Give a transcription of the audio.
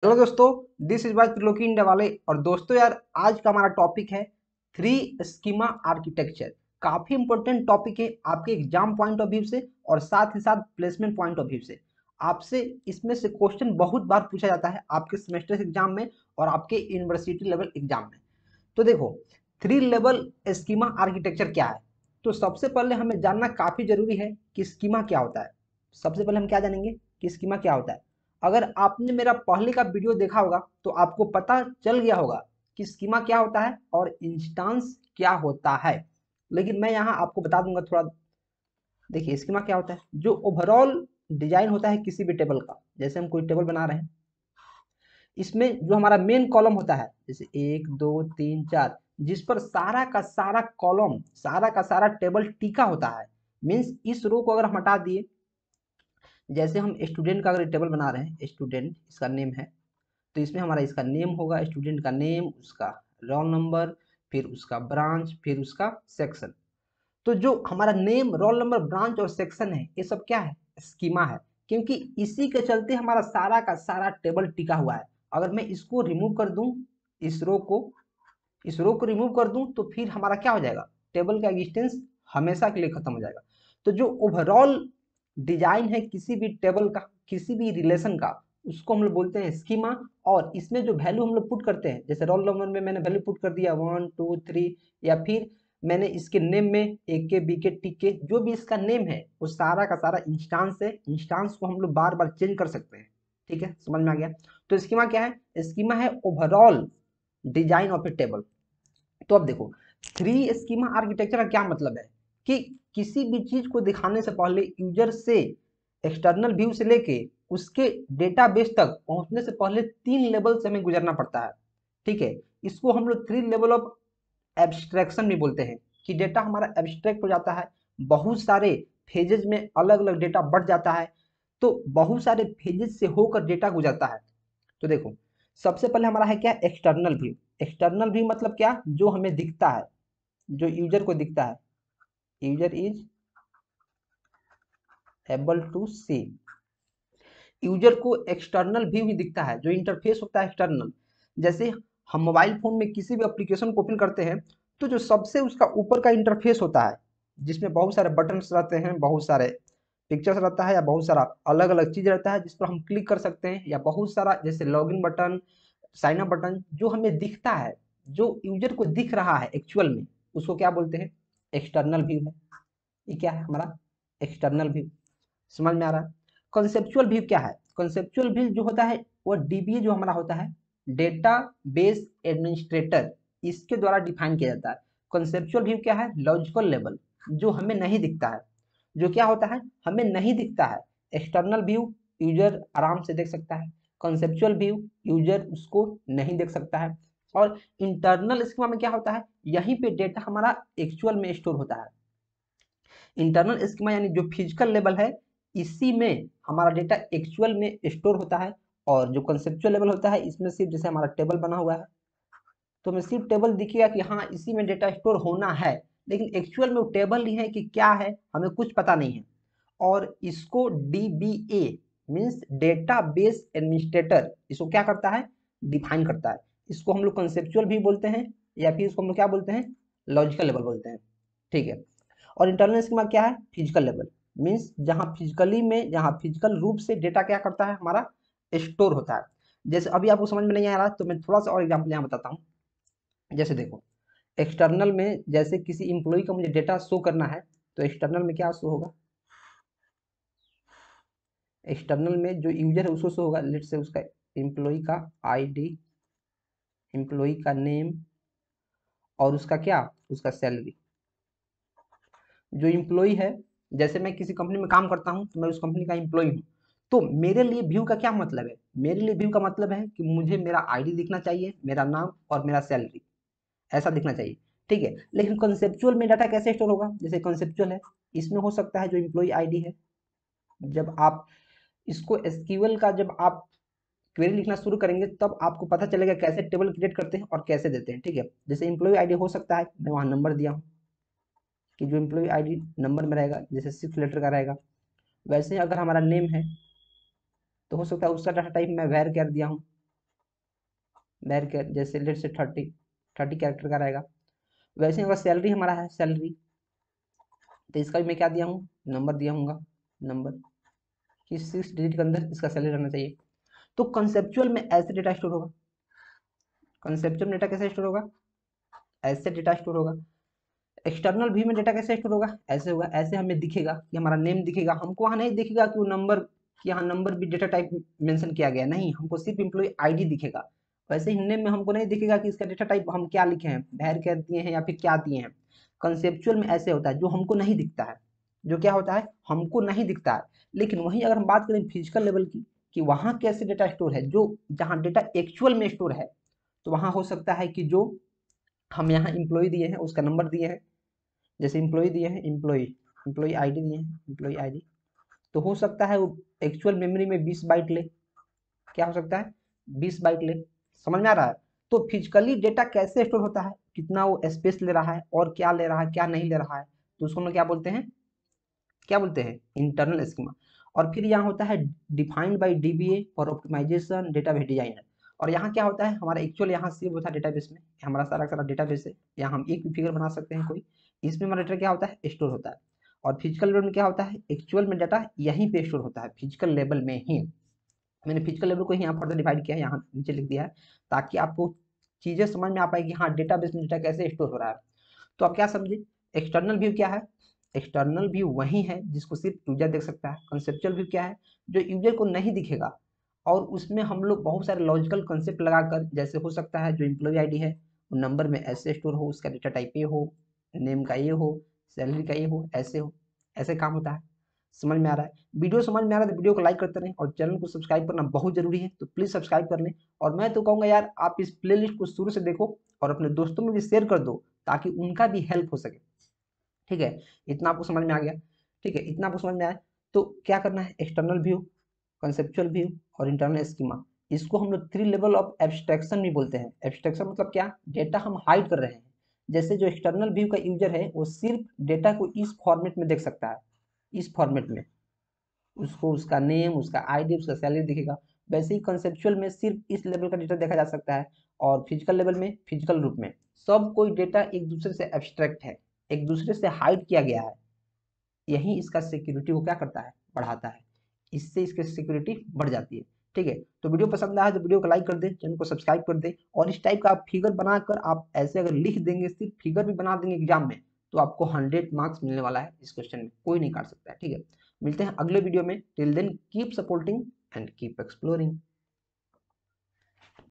Hello दोस्तों, this is by Triloki India वाले। और दोस्तों यार, आज का हमारा टॉपिक है थ्री स्कीमा आर्किटेक्चर। काफी इंपॉर्टेंट टॉपिक है आपके एग्जाम पॉइंट ऑफ व्यू से और साथ ही साथ प्लेसमेंट पॉइंट ऑफ व्यू से। आपसे इसमें से क्वेश्चन बहुत बार पूछा जाता है आपके सेमेस्टर एग्जाम में और आपके यूनिवर्सिटी लेवल एग्जाम में। तो देखो, थ्री लेवल स्कीमा आर्किटेक्चर क्या है। तो सबसे पहले हमें जानना काफी जरूरी है कि स्कीमा क्या होता है। सबसे पहले हम क्या जानेंगे कि स्कीमा क्या होता है। अगर आपने मेरा पहले का वीडियो देखा होगा तो आपको पता चल गया होगा कि स्कीमा क्या होता है और इंस्टेंस क्या होता है। लेकिन मैं यहाँ आपको बता दूंगा थोड़ा। देखिए, स्कीमा क्या होता है, जो ओवरऑल डिजाइन होता है किसी भी टेबल का। जैसे हम कोई टेबल बना रहे हैं, इसमें जो हमारा मेन कॉलम होता है, जैसे 1 2 3 4, जिस पर सारा का सारा कॉलम, सारा का सारा टेबल टिका होता है। मीन्स इस रो को अगर हम हटा दिए, जैसे हम स्टूडेंट का अगर टेबल बना रहे हैं, स्टूडेंट इसका नेम है, तो इसमें हमारा इसका नेम होगा, स्टूडेंट का नेम, उसका रोल नंबर, फिर उसका ब्रांच, फिर उसका सेक्शन। तो जो हमारा नेम, रोल नंबर, ब्रांच और सेक्शन है, ये सब क्या है, स्कीमा है। क्योंकि इसी के चलते हमारा सारा का सारा टेबल टिका हुआ है। अगर मैं इसको रिमूव कर दूं, इस रो को इस रो को रिमूव कर दूं, तो फिर हमारा क्या हो जाएगा, टेबल का एग्जिस्टेंस हमेशा के लिए खत्म हो जाएगा। तो जो ओवरऑल डिजाइन है किसी भी टेबल का, किसी भी रिलेशन का, उसको हम लोग बोलते हैं स्कीमा। और इसमें जो वैल्यू हम लोग पुट करते हैं, जैसे रोल नंबर में मैंने वैल्यू पुट कर दिया 1 2 3, या फिर मैंने इसके नेम में ए के बी के टी के, जो भी इसका नेम है वो सारा का सारा इंस्टांस है। इंस्टांस को हम लोग बार बार चेंज कर सकते हैं। ठीक है, समझ में आ गया। तो स्कीमा क्या है, स्कीमा है overall design of A table. तो अब देखो, थ्री स्कीमा आर्किटेक्चर का क्या मतलब है कि किसी भी चीज को दिखाने से पहले यूजर से, एक्सटर्नल व्यू से लेके उसके डेटाबेस तक पहुंचने से पहले तीन लेवल से हमें गुजरना पड़ता है। ठीक है, इसको हम लोग थ्री लेवल ऑफ एब्स्ट्रैक्शन भी बोलते हैं कि डेटा हमारा एब्स्ट्रैक्ट हो जाता है। बहुत सारे फेजेज में अलग अलग डेटा बढ़ जाता है। तो बहुत सारे फेजेज से होकर डेटा गुजरता है। तो देखो, सबसे पहले हमारा है क्या, एक्सटर्नल व्यू। एक्सटर्नल व्यू मतलब क्या, जो हमें दिखता है, जो यूजर को दिखता है। User is able to see. User को एक्सटर्नल व्यू ही दिखता है, जो इंटरफेस होता है एक्सटर्नल। जैसे हम मोबाइल फोन में किसी भी एप्लीकेशन को ओपन करते हैं, तो जो सबसे उसका ऊपर का इंटरफेस होता है, जिसमें बहुत सारे बटन्स रहते हैं, बहुत सारे पिक्चर्स रहता है, या बहुत सारा अलग अलग चीज रहता है जिस पर हम क्लिक कर सकते हैं, या बहुत सारा जैसे login button, sign up button, जो हमें दिखता है, जो यूजर को दिख रहा है एक्चुअल में, उसको क्या बोलते हैं, एक्सटर्नल व्यू है। ये क्या है हमारा, एक्सटर्नल व्यू। समझ में आ रहा है। कॉन्सेप्चुअल व्यू क्या है, कॉन्सेप्चुअल व्यू जो होता है वो डीबीए जो हमारा होता है, डेटा बेस एडमिनिस्ट्रेटर, इसके द्वारा डिफाइन किया जाता है। कॉन्सेप्चुअल व्यू क्या है, लॉजिकल लेवल, जो हमें नहीं दिखता है। जो क्या होता है, हमें नहीं दिखता है। एक्सटर्नल व्यू यूजर आराम से देख सकता है, कॉन्सेप्चुअल व्यू यूजर उसको नहीं देख सकता है। और इंटरनल स्कीमा में क्या होता है, यहीं पे डेटा हमारा एक्चुअल में स्टोर होता है। इंटरनल स्कीमा यानी जो फिजिकल लेवल है, इसी में हमारा डेटा एक्चुअल में स्टोर होता है। और जो कंसेप्चुअल लेवल होता है, इसमें सिर्फ जैसे हमारा टेबल बना हुआ है, तो हमें सिर्फ टेबल दिखेगा कि हाँ इसी में डेटा स्टोर होना है, लेकिन एक्चुअल में वो टेबल ही है कि क्या है, हमें कुछ पता नहीं है। और इसको dBA means data base administrator, इसको क्या करता है, डिफाइन करता है। इसको हम लोग कंसेप्चुअल भी बोलते हैं, या फिर इसको हम लोग क्या बोलते हैं, लॉजिकल लेवल बोलते हैं। ठीक है। और इंटरनल स्कीमा क्या है, फिजिकल लेवल, मीन्स जहां फिजिकली में, जहां फिजिकल रूप से डेटा क्या करता है, हमारा स्टोर होता है। जैसे अभी आपको समझ में नहीं आ रहा, तो मैं थोड़ा सा और एग्जाम्पल यहाँ बताता हूँ। जैसे देखो, एक्सटर्नल में जैसे किसी इंप्लॉय का मुझे डेटा शो करना है, तो एक्सटर्नल में क्या शो होगा, एक्सटर्नल में जो यूजर है उसको शो होगा, लेट से उसका एम्प्लॉय का आईडी, एम्प्लॉय का नेम, और उसका क्या, उसका सैलरी। जो एम्प्लॉय है, जैसे मैं किसी कंपनी में काम करता हूं, तो मैं उस कंपनी का एम्प्लॉय हूं। तो मेरे लिए व्यू का क्या मतलब है, मेरे लिए व्यू का मतलब है कि मुझे मेरा आईडी दिखना चाहिए, मेरा नाम और मेरा सैलरी, ऐसा दिखना चाहिए। ठीक है, लेकिन कंसेप्चुअल में डाटा कैसे स्टोर होगा, जैसे कंसेप्चुअल है, इसमें हो सकता है जो एम्प्लॉय आईडी है, जब आप इसको एसक्यूएल का जब आप क्वेरी लिखना शुरू करेंगे, तब आपको पता चलेगा कैसे टेबल क्रिएट करते हैं और कैसे देते हैं। ठीक है, जैसे एम्प्लॉय आईडी हो सकता है, मैं वहां नंबर दिया हूँ कि जो एम्प्लॉय आईडी नंबर में रहेगा, जैसे 6 लेटर का रहेगा। वैसे ही अगर हमारा नेम है, तो हो सकता है उसका डाटा टाइप मैं वैर कर दिया हूँ। बैर के जैसे लेट से 30 कैरेक्टर का रहेगा। वैसे अगर सैलरी हमारा है सैलरी, तो इसका भी मैं क्या दिया हूँ, नंबर दिया हूँगा, नंबर कि 6 डिजिट के अंदर इसका सैलरी रहना चाहिए। तो कंसेप्चुअल में ऐसे डेटा स्टोर होगा, कंसेप्चुअल में डेटा कैसे स्टोर होगा, ऐसे डेटा स्टोर होगा। एक्सटर्नल व्यू में डेटा कैसे स्टोर होगा, ऐसे होगा, ऐसे हमें दिखेगा कि हमारा नेम दिखेगा, हमको वहाँ नहीं दिखेगा कि वो नंबर, कि यहाँ नंबर भी डेटा टाइप मेंशन किया गया, नहीं, हमको सिर्फ एम्प्लॉय आईडी दिखेगा। वैसे ही नेम में हमको नहीं दिखेगा कि इसका डेटा टाइप हम क्या लिखे हैं, भैर कह दिए हैं या फिर क्या दिए हैं। कंसेप्चुअल में ऐसे होता है, जो हमको नहीं दिखता है, जो क्या होता है, हमको नहीं दिखता है। लेकिन वहीं अगर हम बात करें फिजिकल लेवल की, कि वहाँ कैसे डेटा स्टोर है, जो जहाँ डेटा एक्चुअल में स्टोर है, तो वहाँ हो सकता है कि जो हम यहाँ इम्प्लॉय दिए हैं उसका नंबर दिए हैं, जैसे इम्प्लॉय दिए हैं, इम्प्लॉय इम्प्लॉय आईडी दिए हैं, इम्प्लॉय आईडी, तो हो सकता है वो एक्चुअल मेमोरी में 20 बाइट ले, क्या हो सकता है, 20 बाइट ले। समझ में आ रहा है। तो फिजिकली डेटा कैसे स्टोर होता है, कितना वो स्पेस ले रहा है और क्या ले रहा है क्या नहीं ले रहा है, तो उसको हम लोग क्या बोलते हैं, क्या बोलते हैं, इंटरनल स्कीमा। और फिर यहाँ होता है defined by dBA for optimisation database designer. और यहाँ क्या होता है, हमारा एक्चुअल यहाँ सेव होता है डेटाबेस में, हमारा सारा सारा डेटाबेस है, यहाँ हम एक भी फिगर बना सकते हैं कोई, इसमें हमारा डेटा क्या होता है, स्टोर होता है। और फिजिकल लेवल में क्या होता है, एक्चुअल में डाटा यहीं पे स्टोर होता है, फिजिकल लेवल में ही। मैंने फिजिकल लेवल को यहाँ फर्दर डिवाइड किया है, यहाँ नीचे लिख दिया है, ताकि आपको चीजें समझ में आ पाए कि हाँ डेटाबेस में डेटा कैसे स्टोर हो रहा है। तो आप क्या समझे, एक्सटर्नल व्यू क्या है, एक्सटर्नल व्यू वही है जिसको सिर्फ यूजर देख सकता है। कंसेप्चुअल व्यू क्या है, जो यूजर को नहीं दिखेगा, और उसमें हम लोग बहुत सारे लॉजिकल कंसेप्ट लगाकर, जैसे हो सकता है जो एम्प्लॉय आईडी है वो नंबर में ऐसे स्टोर हो, उसका डेटा टाइप ये हो, नेम का ये हो, सैलरी का ये हो, ऐसे काम होता है। समझ में आ रहा है, वीडियो समझ में आ रहा है तो वीडियो को लाइक करते रहें, और चैनल को सब्सक्राइब करना बहुत जरूरी है, तो प्लीज सब्सक्राइब कर लें। और मैं तो कहूँगा यार, आप इस प्लेलिस्ट को शुरू से देखो और अपने दोस्तों में भी शेयर कर दो, ताकि उनका भी हेल्प हो सके। ठीक है, इतना आपको समझ में आ गया, ठीक है, इतना आपको समझ में आया। तो क्या करना है, एक्सटर्नल व्यू, कंसेप्चुअल व्यू और इंटरनल स्कीमा, इसको हम लोग 3 लेवल ऑफ एब्स्ट्रैक्शन भी बोलते हैं। एब्स्ट्रैक्शन मतलब क्या, डेटा हम हाइड कर रहे हैं। जैसे जो एक्सटर्नल व्यू का यूजर है वो सिर्फ डेटा को इस फॉर्मेट में देख सकता है, इस फॉर्मेट में, उसको उसका नेम, उसका आईडी, उसका सैलरी दिखेगा। वैसे ही कंसेप्चुअल में सिर्फ इस लेवल का डेटा देखा जा सकता है, और फिजिकल लेवल में, फिजिकल रूप में सब कोई डेटा एक दूसरे से एब्स्ट्रैक्ट है, एक दूसरे से हाइड किया गया है। यही इसका सिक्योरिटी को क्या करता है, बढ़ाता है, इससे इसकी सिक्योरिटी बढ़ जाती है। ठीक है, तो वीडियो पसंद आया तो वीडियो को लाइक कर दे, चैनल को सब्सक्राइब कर दे, और इस टाइप का आप फिगर बनाकर आप ऐसे अगर लिख देंगे, सिर्फ फिगर भी बना देंगे एग्जाम में, तो आपको 100 मार्क्स मिलने वाला है इस क्वेश्चन में, कोई नहीं काट सकता है। ठीक है, मिलते हैं अगले वीडियो में, till then keep supporting and keep exploring.